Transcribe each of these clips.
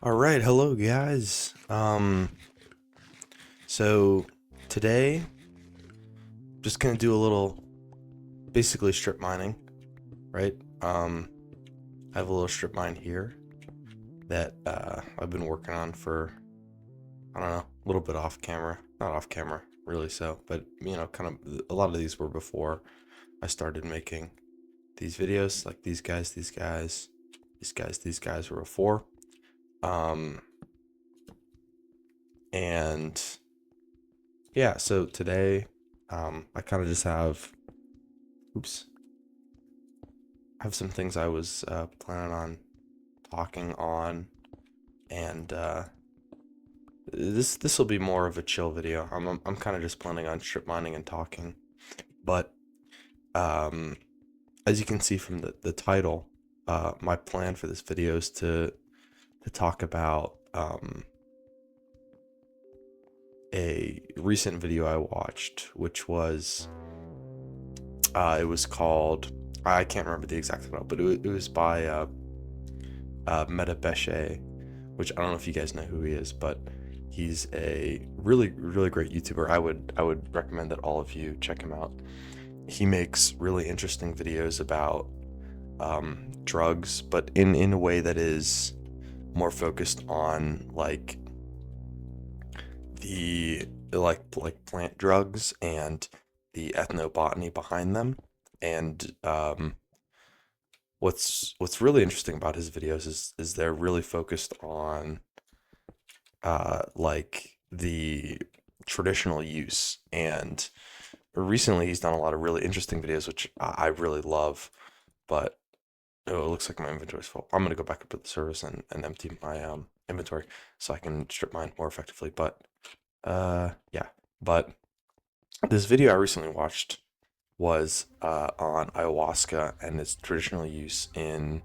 All right, hello guys. So today just gonna do a little, basically strip mining, right? I have a little strip mine here that I've been working on for I don't know, a little bit off camera, not off camera, really. So, but kind of a lot of these were before I started making these videos, like these guys were before. Um, and yeah, so today, I kind of just have, oops, I have some things I was planning on talking on, and this will be more of a chill video. I'm kind of just planning on strip mining and talking, but um, as you can see from the title, my plan for this video is to talk about a recent video I watched, which was it was called, I can't remember the exact title, but it was by Metta Beshay, which I don't know if you guys know who he is, but he's a really great YouTuber. I would recommend that all of you check him out. He makes really interesting videos about drugs, but in a way that is more focused on like plant drugs and the ethnobotany behind them. And what's really interesting about his videos is they're really focused on like the traditional use. And recently he's done a lot of really interesting videos which I really love. But oh, it looks like my inventory's full. I'm gonna go back up to the service and empty my inventory so I can strip mine more effectively. But yeah. But this video I recently watched was on ayahuasca and its traditional use in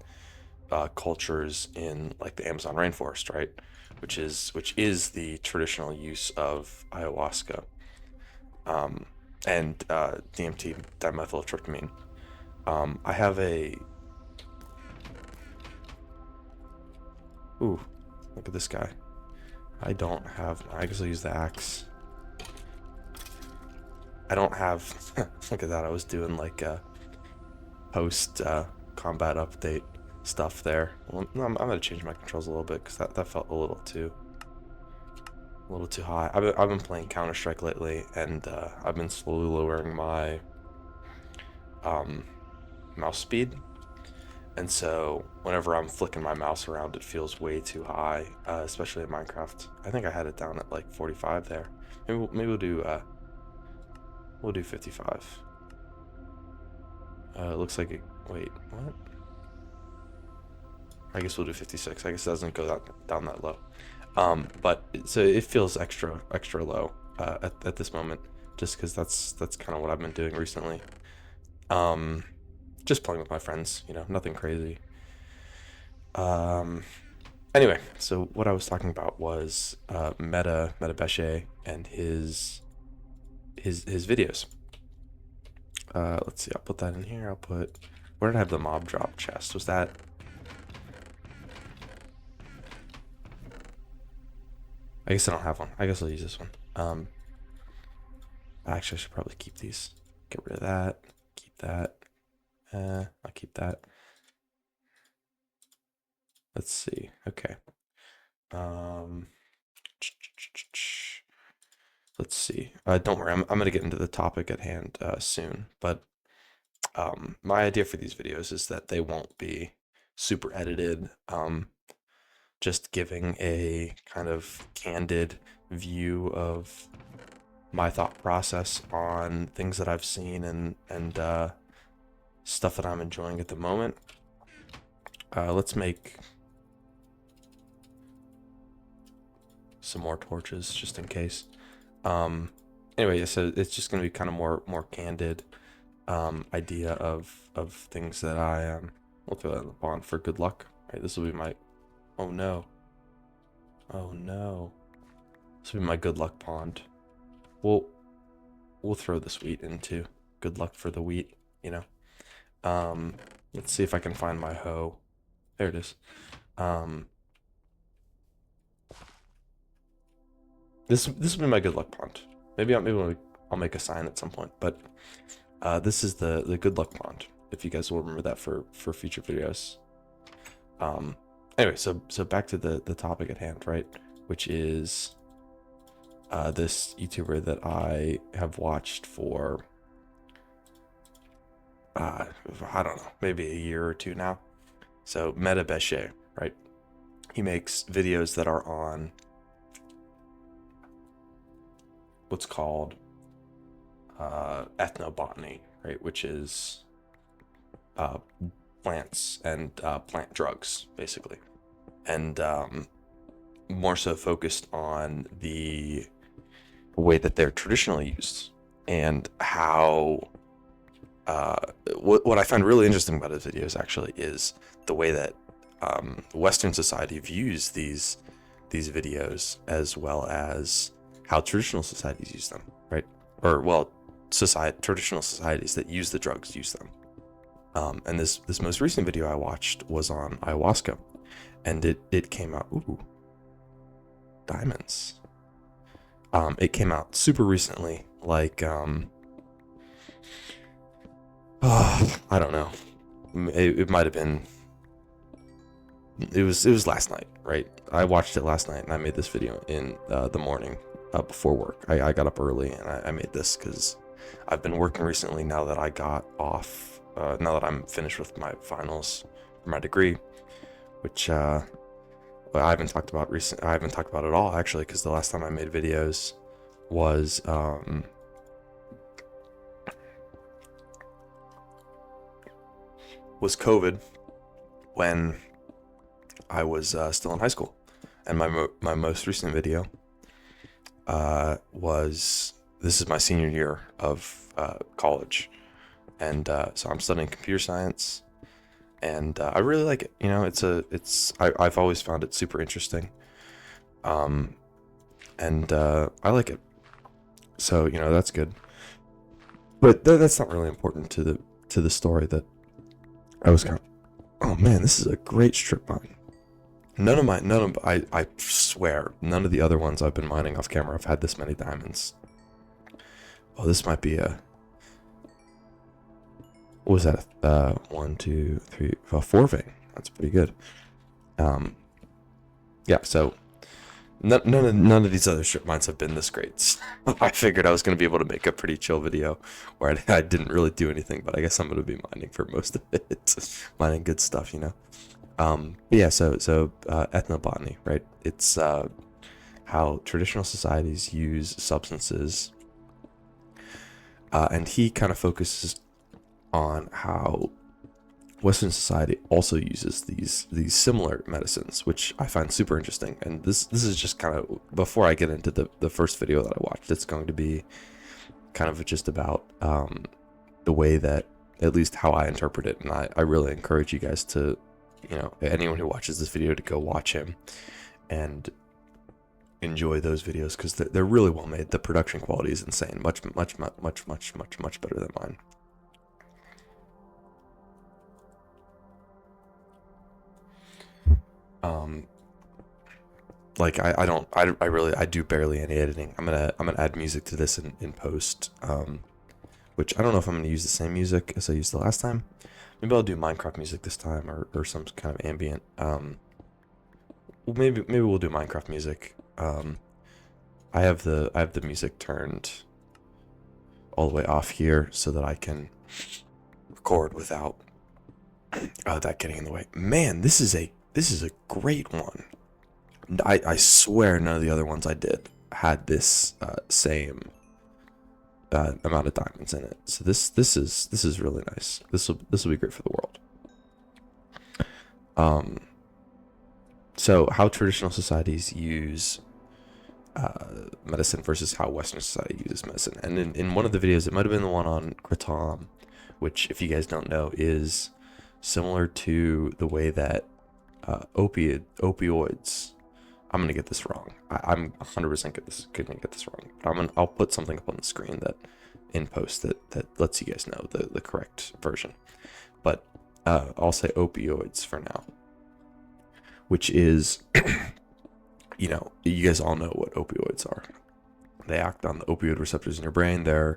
cultures in like the Amazon rainforest, right? Which is the traditional use of ayahuasca, um, and DMT, dimethyltryptamine. I have a ooh, look at this guy. I don't have. I guess I'll use the axe. I don't have. Look at that. I was doing like a post combat update stuff there. Well, I'm gonna change my controls a little bit because that felt a little too high. I've been playing Counter Strike lately, and I've been slowly lowering my um, mouse speed. And so whenever I'm flicking my mouse around, it feels way too high, especially in Minecraft. I think I had it down at like 45 there. Maybe we'll do 55. It looks like it. Wait, what? I guess we'll do 56. I guess it doesn't go down that low. But so it feels extra low at this moment, just because that's kind of what I've been doing recently. Um, just playing with my friends, nothing crazy. Um, anyway, so what I was talking about was Metta Beshay and his videos. Let's see, I'll put that in here. Where did I have the mob drop chest? Was that? I guess I don't have one. I guess I'll use this one. Actually, I should probably keep these. Get rid of that. Keep that. I'll keep that. Let's see. Okay. Um, let's see. Don't worry. I'm gonna get into the topic at hand soon. But my idea for these videos is that they won't be super edited. Just giving a kind of candid view of my thought process on things that I've seen and stuff that I'm enjoying at the moment. Let's make some more torches just in case. Um, anyway, so it's just gonna be kind of more candid idea of things that we'll throw that in the pond for good luck. Right, this will be my. Oh no. Oh no. This will be my good luck pond. We'll we'll throw this wheat into good luck for the wheat. You know. Let's see if I can find my hoe. There it is. Um, this will be my good luck pond. Maybe I'll make a sign at some point. But this is the good luck pond. If you guys will remember that for future videos. Anyway, so back to the topic at hand, right? Which is this YouTuber that I have watched for I don't know, maybe a year or two now. So Metta Beshay, right? He makes videos that are on what's called ethnobotany, right? Which is plants and plant drugs, basically. And more so focused on the way that they're traditionally used and how what I find really interesting about his videos actually is the way that Western society views these videos, as well as how traditional societies use them, right? Or well, traditional societies that use the drugs use them. And this most recent video I watched was on ayahuasca, and it came out, ooh, diamonds. It came out super recently, like I don't know. It might have been. It was last night, right? I watched it last night, and I made this video in the morning before work. I got up early, and I made this because I've been working recently. Now that I got off, now that I'm finished with my finals for my degree, which well, I haven't talked about I haven't talked about it all actually, because the last time I made videos was COVID, when I was still in high school, and my most recent video was, this is my senior year of college, and so I'm studying computer science, and I really like it. You know, I've always found it super interesting, and I like it. So you know, that's good. But that's not really important to the story that I was kind of. Oh man, this is a great strip mine. I swear, none of the other ones I've been mining off camera have had this many diamonds. Oh, this might be a. What was that? 1, 2, 3, 4 vein. That's pretty good. Yeah. So none of these other strip mines have been this great. So I figured I was going to be able to make a pretty chill video where I didn't really do anything, but I guess I'm going to be mining for most of it, mining good stuff, you know. But yeah, so ethnobotany, right? It's how traditional societies use substances, and he kind of focuses on how Western society also uses these similar medicines, which I find super interesting. And this is just kind of, before I get into the first video that I watched, it's going to be kind of just about the way that, at least how I interpret it. And I really encourage you guys to, you know, anyone who watches this video, to go watch him and enjoy those videos, because they're really well made. The production quality is insane, much better than mine. Like I do barely any editing. I'm gonna add music to this in post, which I don't know if I'm gonna use the same music as I used the last time. Maybe I'll do Minecraft music this time, or some kind of ambient. Maybe we'll do Minecraft music. I have the music turned all the way off here so that I can record without that getting in the way. Man, this is a great one. I swear none of the other ones I did had this same amount of diamonds in it. So this is really nice. This will be great for the world. So how traditional societies use medicine versus how Western society uses medicine. And in one of the videos, it might have been the one on kratom, which, if you guys don't know, is similar to the way that opioids. I'm gonna get this wrong. I'm 100% gonna get this wrong. But I'll put something up on the screen that in post that lets you guys know the correct version. But I'll say opioids for now, which is, you know, you guys all know what opioids are. They act on the opioid receptors in your brain. They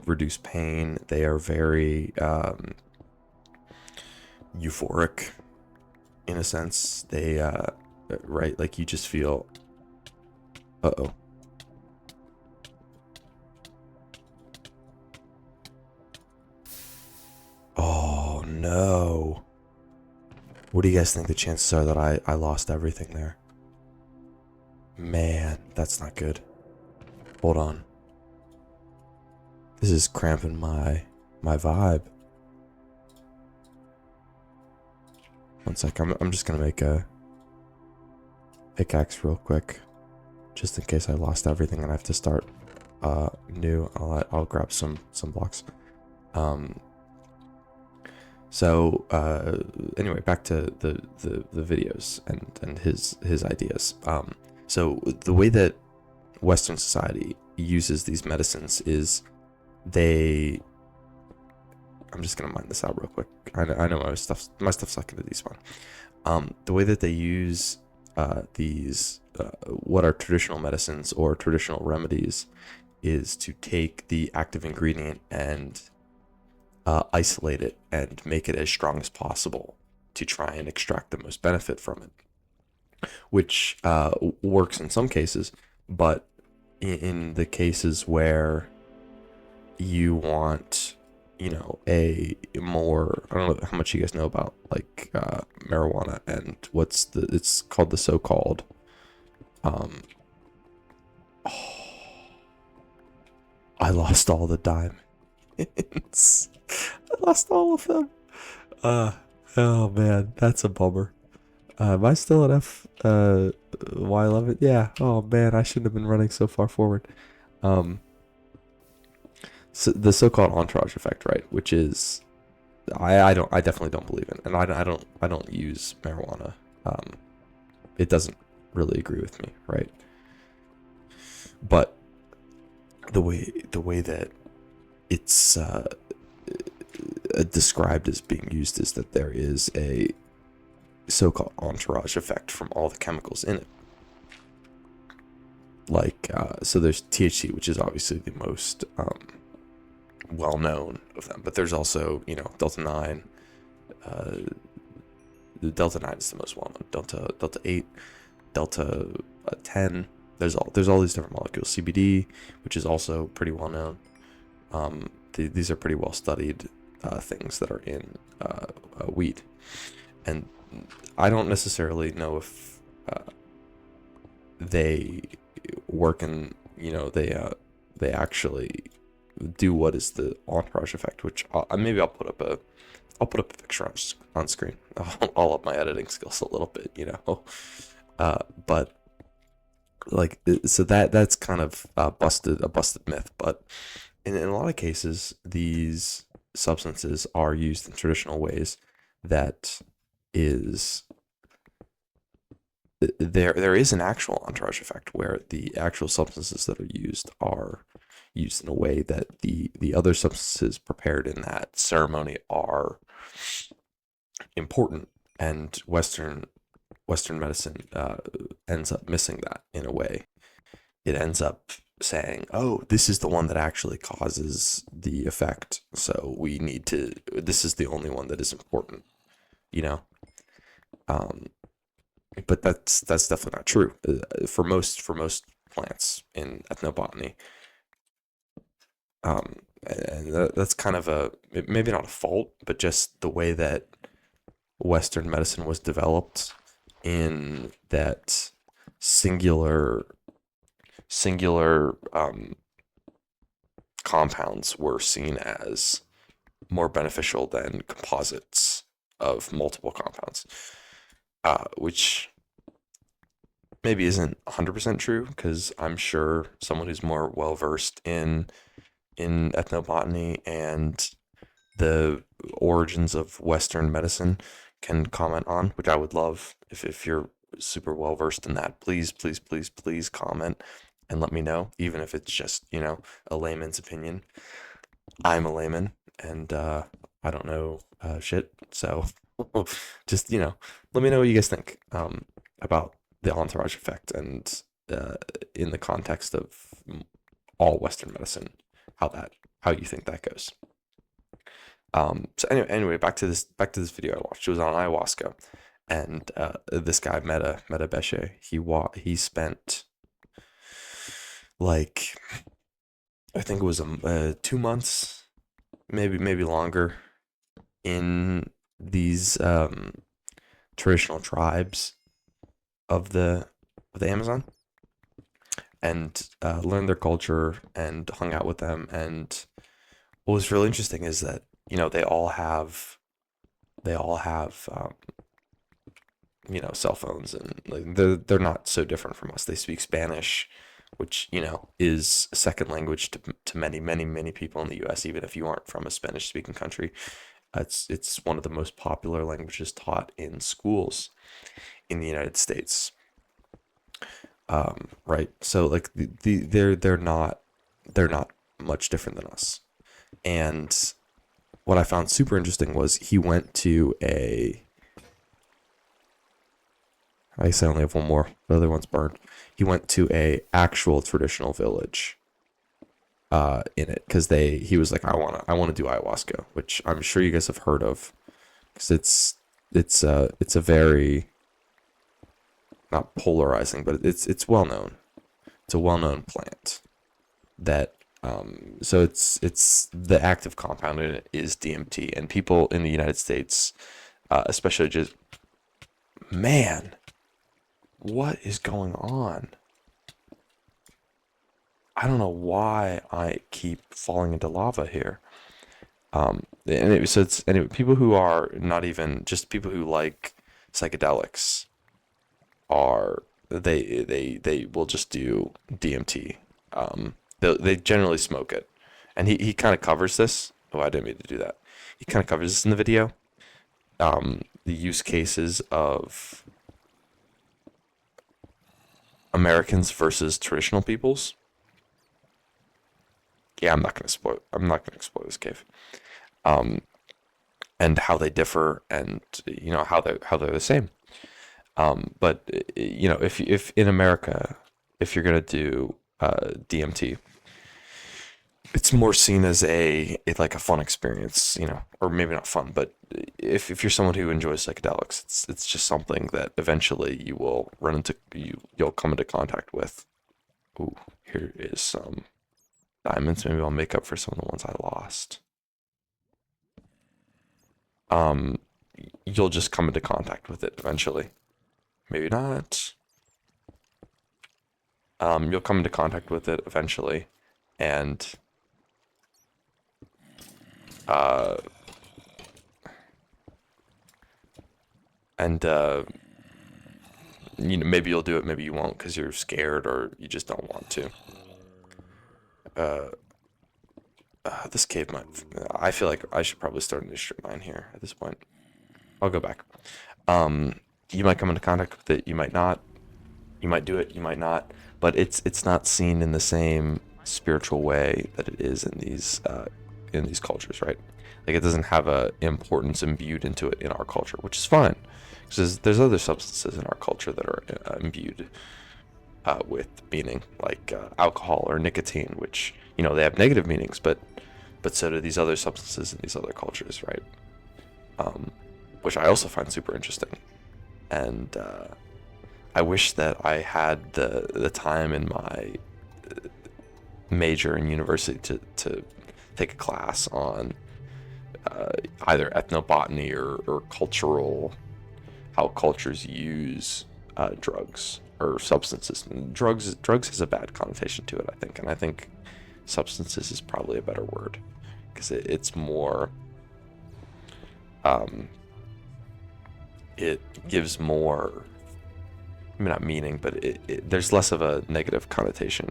reduce pain. They are very euphoric in a sense. They right, like you just feel. Uh-oh. Oh no. What do you guys think the chances are that I lost everything there? Man, that's not good. Hold on. This is cramping my vibe. One sec. I'm just gonna make a pickaxe real quick, just in case I lost everything and I have to start new. I'll grab some blocks. So anyway, back to the videos and his ideas. So the way that Western society uses these medicines is I'm just gonna mine this out real quick. I know my stuff's sucking to these one. The way that they use these what are traditional medicines or traditional remedies is to take the active ingredient and isolate it and make it as strong as possible to try and extract the most benefit from it, which works in some cases, but in the cases where you want, a more, I don't know how much you guys know about like marijuana and it's called the so-called um I lost all the diamonds. I lost all of them. Oh man, that's a bummer. Am I still at Y11? Yeah. Oh man, I shouldn't have been running so far forward. Um, so the so-called entourage effect, right? Which is, I definitely don't believe in, and I don't use marijuana. It doesn't really agree with me, right? But the way that it's described as being used is that there is a so-called entourage effect from all the chemicals in it. Like, so there's THC, which is obviously the most well-known of them, but there's also, Delta 9. The Delta 9 is the most well-known. Delta 8, Delta 10. There's all these different molecules. CBD, which is also pretty well-known. These are pretty well-studied things that are in weed. And I don't necessarily know if they work in, they actually do what is the entourage effect, which maybe I'll put up a picture on screen. I'll up my editing skills a little bit, but like, so that's kind of a busted myth. But in a lot of cases, these substances are used in traditional ways that is there is an actual entourage effect where the actual substances that are used in a way that the other substances prepared in that ceremony are important, and Western medicine ends up missing that in a way. It ends up saying, "Oh, this is the one that actually causes the effect, so we need to. This is the only one that is important," you know. Um, but that's definitely not true for most plants in ethnobotany. And that's kind of maybe not a fault, but just the way that Western medicine was developed, in that singular compounds were seen as more beneficial than composites of multiple compounds, which maybe isn't 100% true, because I'm sure someone who's more well versed in ethnobotany and the origins of Western medicine can comment on, which I would love. If you're super well versed in that, please comment and let me know, even if it's just, a layman's opinion. I'm a layman, and I don't know shit. So just, let me know what you guys think about the entourage effect, and in the context of all Western medicine, how you think that goes. So anyway, back to this video I watched. It was on ayahuasca, and this guy Metta Beshay, he spent like, I think it was 2 months, maybe longer, in these traditional tribes of the Amazon, and learned their culture and hung out with them. And what was really interesting is that, they all have cell phones, and like they're not so different from us. They speak Spanish, which is a second language to many people in the U.S. Even if you aren't from a Spanish speaking country, it's one of the most popular languages taught in schools in the United States. Right. So like they're not much different than us. And what I found super interesting was he went to I guess I only have one more. The other one's burned. He went to a actual traditional village in it, because he was like, I want to do ayahuasca, which I'm sure you guys have heard of, because it's a very, not polarizing, but it's well known. It's a well known plant that so it's the active compound in it is DMT, and people in the United States, especially, just, man, what is going on? I don't know why I keep falling into lava here. Anyway, people who are not even just people who like psychedelics are they will just do DMT. They generally smoke it, and he kind of covers this. Oh, I didn't mean to do that. He kind of covers this in the video. The use cases of Americans versus traditional peoples. Yeah, I'm not gonna explore this cave. And how they differ, and how they're the same. But if in America, if you're gonna do DMT, it's more seen as like a fun experience, or maybe not fun, but if you're someone who enjoys psychedelics, it's just something that eventually you will you'll come into contact with. Ooh, here is some diamonds. Maybe I'll make up for some of the ones I lost. You'll just come into contact with it eventually. Maybe not. You'll come into contact with it eventually, and maybe you'll do it, maybe you won't, because you're scared or you just don't want to. This cave might. I feel like I should probably start a new strip mine here at this point. I'll go back. You might come into contact with it, you might not. You might do it, you might not. But it's not seen in the same spiritual way that it is in these cultures, right? Like, it doesn't have a importance imbued into it in our culture, which is fine, because there's other substances in our culture that are imbued with meaning, like alcohol or nicotine, which they have negative meanings, but so do these other substances in these other cultures, right? Which I also find super interesting, and I wish that I had the time in my major in university to take a class on either ethnobotany or cultural, how cultures use drugs or substances. And drugs has a bad connotation to it, I think, and I think substances is probably a better word, because it's more it gives more, I mean, not meaning, but there's less of a negative connotation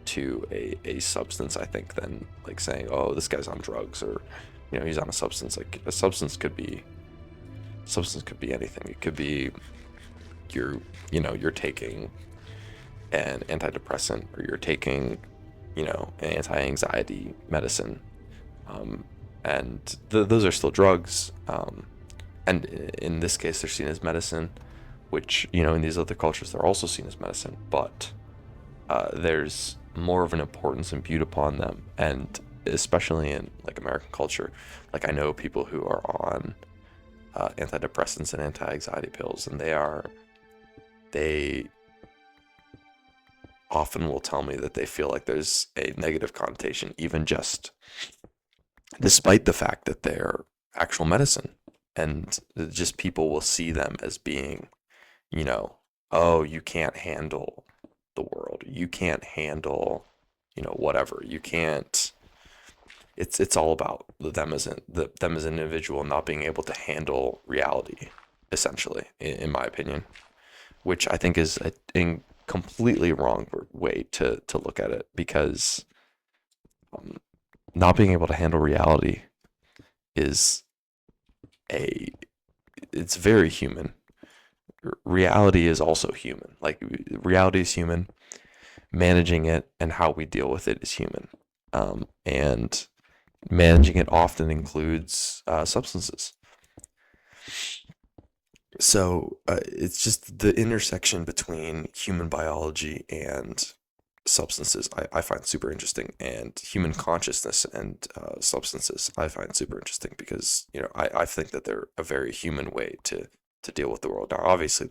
to a substance, I think, than like saying, oh, this guy's on drugs, or he's on a substance. Like, a substance could be anything. It could be you're taking an antidepressant, or you're taking an anti-anxiety medicine, and those are still drugs, and in this case they're seen as medicine, which in these other cultures they're also seen as medicine, but there's more of an importance imbued upon them, and especially in like American culture, like I know people who are on antidepressants and anti-anxiety pills, and they often will tell me that they feel like there's a negative connotation, even just despite the fact that they're actual medicine, and just people will see them as being, you know, oh, you can't handle the world, you can't handle, whatever, you can't. It's all about them as an individual not being able to handle reality, essentially, in my opinion, which I think is a completely wrong way to look at it, because um, not being able to handle reality is a it's very human. Reality is also human. Like, reality is human. Managing it and how we deal with it is human. And managing it often includes substances. So it's just the intersection between human biology and substances I find super interesting, and human consciousness and substances I find super interesting, because I think that they're a very human way to deal with the world. Now, obviously,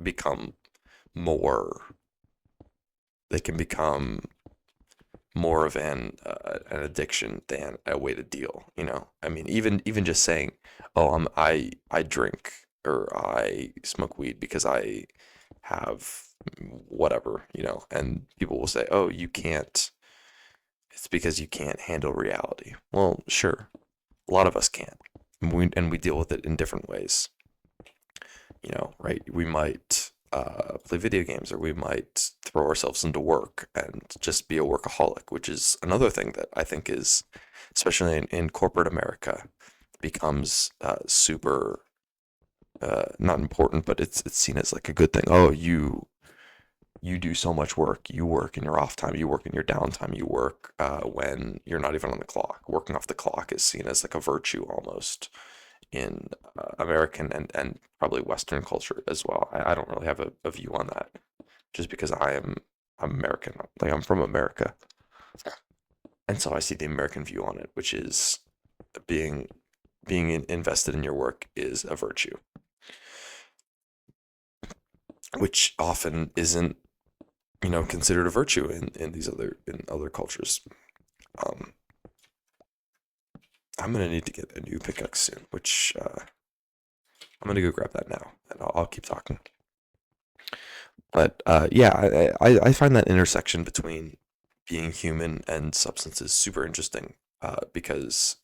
become more they can become more of an addiction than a way to deal. I mean, even just saying, oh, I drink or I smoke weed because I have whatever, and people will say, oh, you can't, it's because you can't handle reality. Well, sure, a lot of us can't, and we deal with it in different ways. Right? We might play video games, or we might throw ourselves into work and just be a workaholic, which is another thing that I think is, especially in corporate America, becomes super not important, but it's seen as like a good thing. Oh, you do so much work. You work in your off time. You work in your downtime. You work when you're not even on the clock. Working off the clock is seen as like a virtue almost in American and probably Western culture as well. I don't really have a view on that, just because I'm American. Like, I'm from America, and so I see the American view on it, which is being invested in your work is a virtue, which often isn't considered a virtue in other cultures. Um, I'm gonna need to get a new pickaxe soon, which I'm gonna go grab that now, and I'll keep talking. But yeah, I find that intersection between being human and substances super interesting, because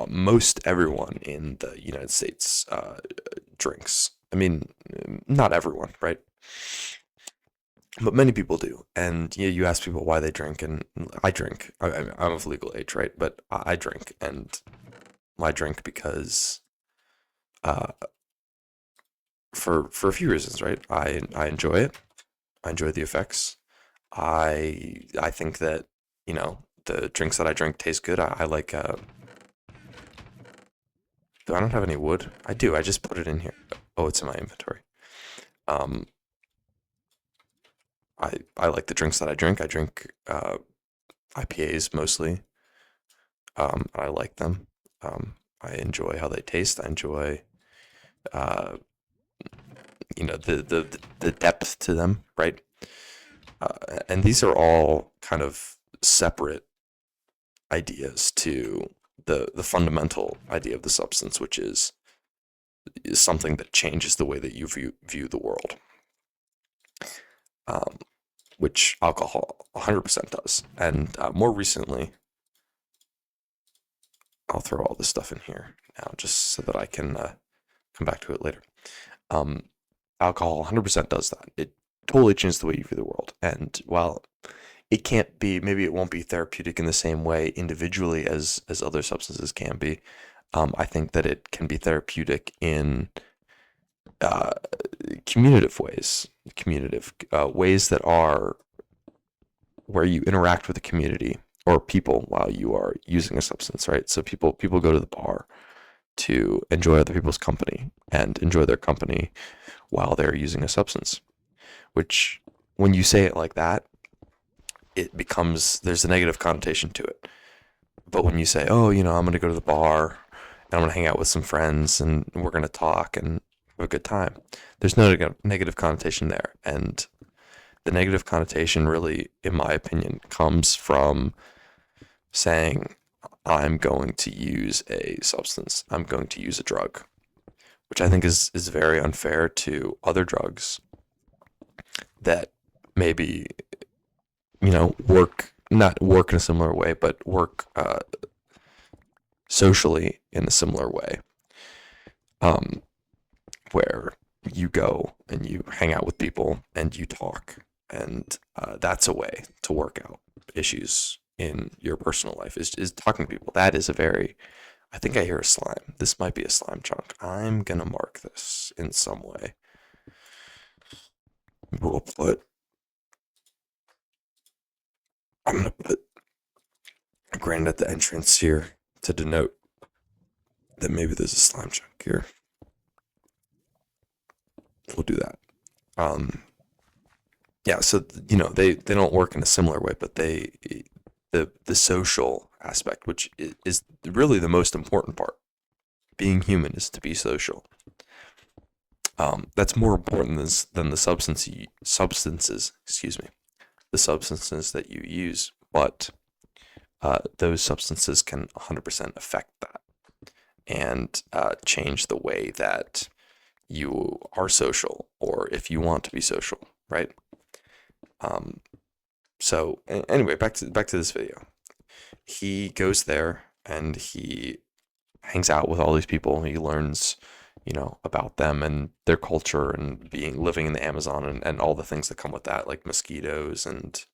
most everyone in the United States drinks. I mean, not everyone, right? But many people do. And you ask people why they drink, and I drink. I'm of legal age, right? But I drink, and I drink because uh, for a few reasons, right? I enjoy it. I enjoy the effects. I think that the drinks that I drink taste good. I like. I don't have any wood. I do. I just put it in here. Oh, it's in my inventory. Um, I like the drinks that I drink. I drink IPAs mostly. I like them. I enjoy how they taste. I enjoy uh, the depth to them, right? And these are all kind of separate ideas to the fundamental idea of the substance, which is something that changes the way that you view the world, um, which alcohol 100% does. And more recently, I'll throw all this stuff in here now just so that I can come back to it later. Um, Alcohol 100% does that. It totally changes the way you view the world. And while it can't be, maybe it won't be therapeutic in the same way individually as other substances can be, I think that it can be therapeutic in uh, commutative ways that are where you interact with the community or people while you are using a substance, right? So people go to the bar to enjoy other people's company and enjoy their company while they're using a substance, which when you say it like that, it becomes, there's a negative connotation to it. But when you say, oh, I'm going to go to the bar and I'm going to hang out with some friends and we're going to talk and have a good time, there's no negative connotation there. And the negative connotation really, in my opinion, comes from saying, I'm going to use a substance, I'm going to use a drug, which I think is very unfair to other drugs that maybe, not work in a similar way, but work socially in a similar way, where you go and you hang out with people and you talk, and that's a way to work out issues in your personal life, is talking to people. That is a very, I think I hear a slime. This might be a slime chunk. I'm gonna mark this in some way. I'm gonna put a granite at the entrance here to denote that maybe there's a slime chunk here. We'll do that. Yeah, so they don't work in a similar way, but the social aspect, which is really the most important part. Being human is to be social. That's more important than the substances. Excuse me, the substances that you use, but those substances can 100% affect that and change the way that you are social, or if you want to be social, right? So anyway, back to this video. He goes there and he hangs out with all these people. He learns, about them and their culture and living in the Amazon, and all the things that come with that, like mosquitoes and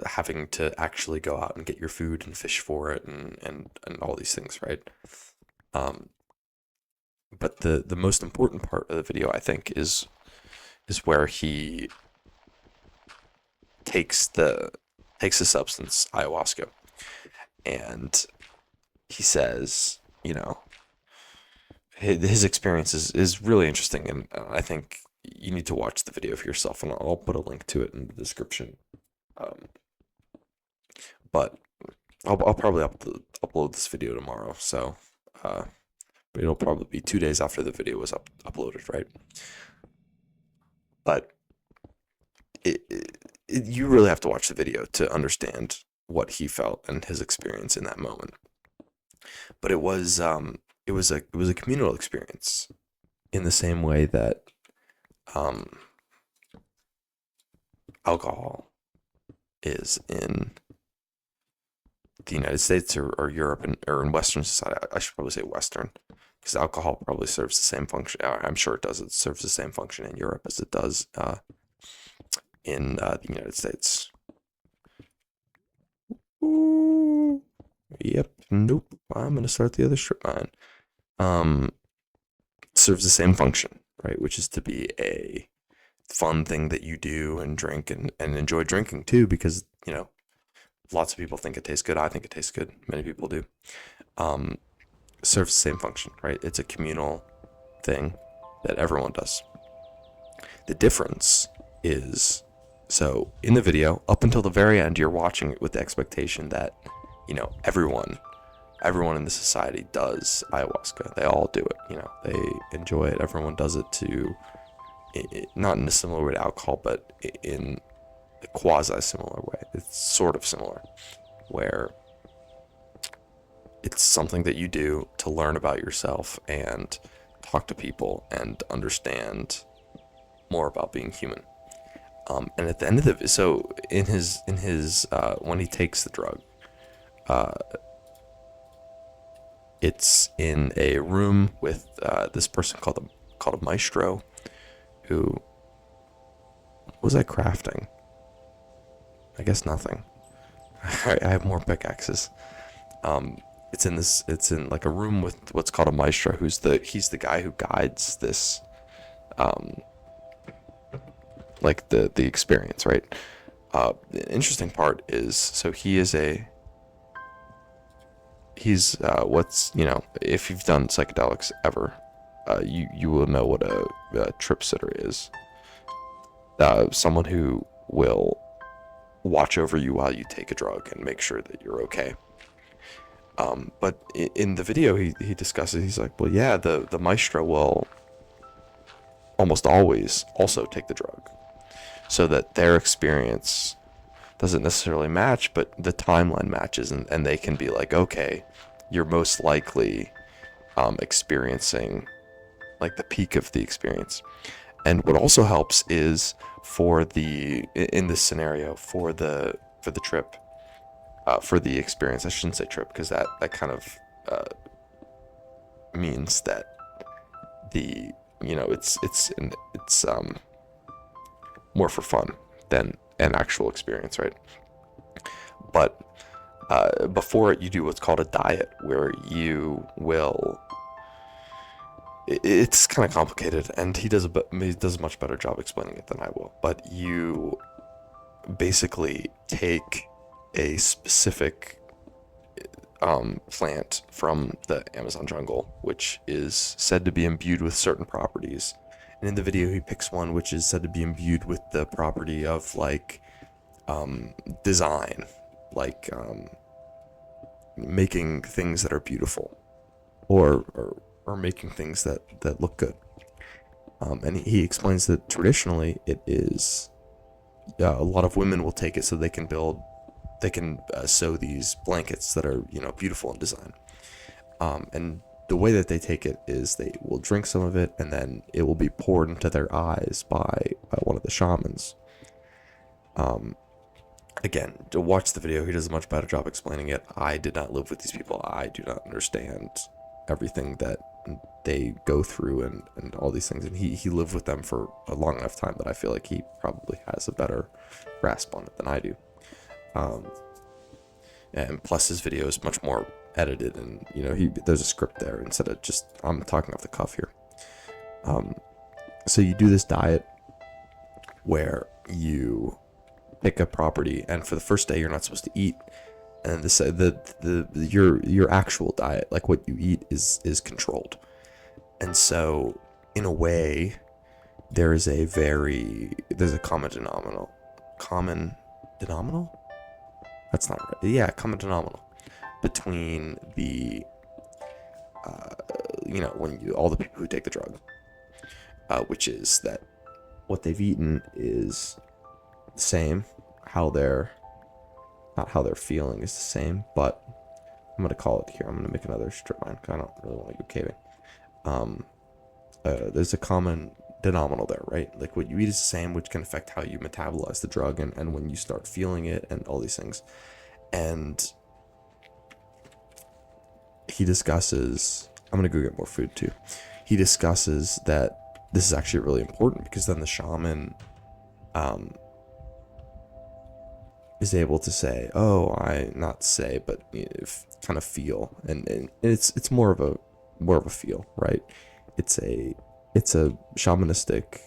having to actually go out and get your food and fish for it, and all these things, right? But the most important part of the video, I think, is where he takes the substance ayahuasca, and he says, his experience is really interesting, and I think you need to watch the video for yourself, and I'll put a link to it in the description. But I'll probably upload this video tomorrow, so but it'll probably be 2 days after the video was uploaded, right? But you really have to watch the video to understand what he felt and his experience in that moment. But it was a communal experience, in the same way that alcohol is in the United States or Europe, or in Western society. I should probably say Western, because alcohol probably serves the same function. I'm sure it does. It serves the same function in Europe as it does in the United States. Ooh. Yep. Nope. I'm gonna start the other strip mine. Serves the same function, right? Which is to be a fun thing that you do and drink and enjoy drinking too, because lots of people think it tastes good. I think it tastes good. Many people do. Serves the same function, right? It's a communal thing that everyone does. The difference is, so in the video, up until the very end, you're watching it with the expectation that, everyone in the society does ayahuasca. They all do it. They enjoy it. Everyone does it not in a similar way to alcohol, but in a quasi-similar way. It's sort of similar, where it's something that you do to learn about yourself and talk to people and understand more about being human. And at the end of so in his when he takes the drug, it's in a room with this person called a maestro, who, what was I crafting? I guess nothing. I have more pickaxes. It's in like a room with what's called a maestro, he's the guy who guides this, like the experience, right? The interesting part is, so he's what's, if you've done psychedelics ever, you will know what a trip sitter is. Someone who will watch over you while you take a drug and make sure that you're okay. But in the video, he discusses, he's like, well, yeah, the maestro will almost always also take the drug, so that their experience doesn't necessarily match, but the timeline matches, and they can be like, okay, you're most likely experiencing like the peak of the experience. And what also helps is for the in this scenario for the trip, for the experience. I shouldn't say trip because that kind of means that the it's more for fun than an actual experience, right? But before it, you do what's called a diet, where you will. It's kind of complicated, and he does a much better job explaining it than I will. But you basically take a specific plant from the Amazon jungle, which is said to be imbued with certain properties. And in the video, he picks one which is said to be imbued with the property of like design, like making things that are beautiful, or making things that look good. And he explains that traditionally it is a lot of women will take it so they can sew these blankets that are beautiful in design. And the way that they take it is they will drink some of it, and then it will be poured into their eyes by one of the shamans. Again, to watch the video, he does a much better job explaining it. I did not live with these people. I do not understand everything that they go through and all these things. And he lived with them for a long enough time that I feel like he probably has a better grasp on it than I do. And plus his video is much more edited, and there's a script there instead of just I'm talking off the cuff here. So you do this diet where you pick a property, and for the first day you're not supposed to eat, and your actual diet, like what you eat, is controlled. And so in a way there's a common denominator. That's not right. Yeah, common denominator between the all the people who take the drug, which is that what they've eaten is the same, not how they're feeling is the same, but I'm gonna call it here. I'm gonna make another strip mine because I don't really want to go caving. There's a common denominator there, right? Like what you eat is the same, which can affect how you metabolize the drug and when you start feeling it and all these things. And he discusses, I'm gonna go get more food too. He discusses that this is actually really important because then the shaman is able to say, but kind of feel, and it's more of a feel, right? It's a shamanistic,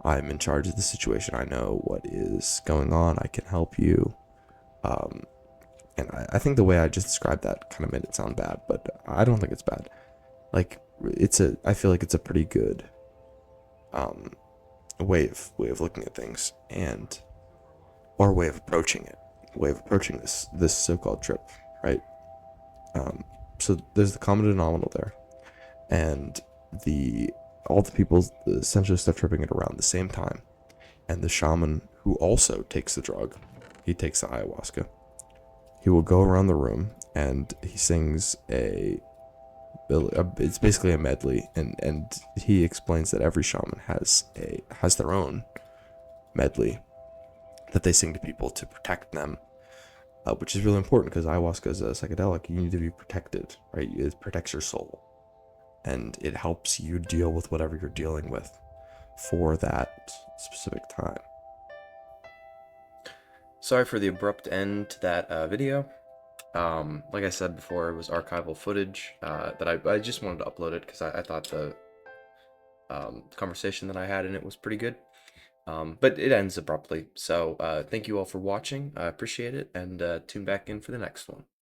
I'm in charge of the situation. I know what is going on. I can help you. And I think the way I just described that kind of made it sound bad, but I don't think it's bad. Like I feel like it's a pretty good way of looking at things, and or way of approaching this so-called trip, right? So there's the common denominator there, and all the people essentially start tripping it around the same time, and the shaman who also takes the drug, he takes the ayahuasca. He will go around the room and he sings it's basically a medley, and he explains that every shaman has their own medley that they sing to people to protect them, which is really important because ayahuasca is a psychedelic. You need to be protected, right? It protects your soul, and it helps you deal with whatever you're dealing with for that specific time. Sorry for the abrupt end to that video. Like I said before, it was archival footage that I just wanted to upload it because I thought the conversation that I had in it was pretty good. But it ends abruptly. So thank you all for watching. I appreciate it, and tune back in for the next one.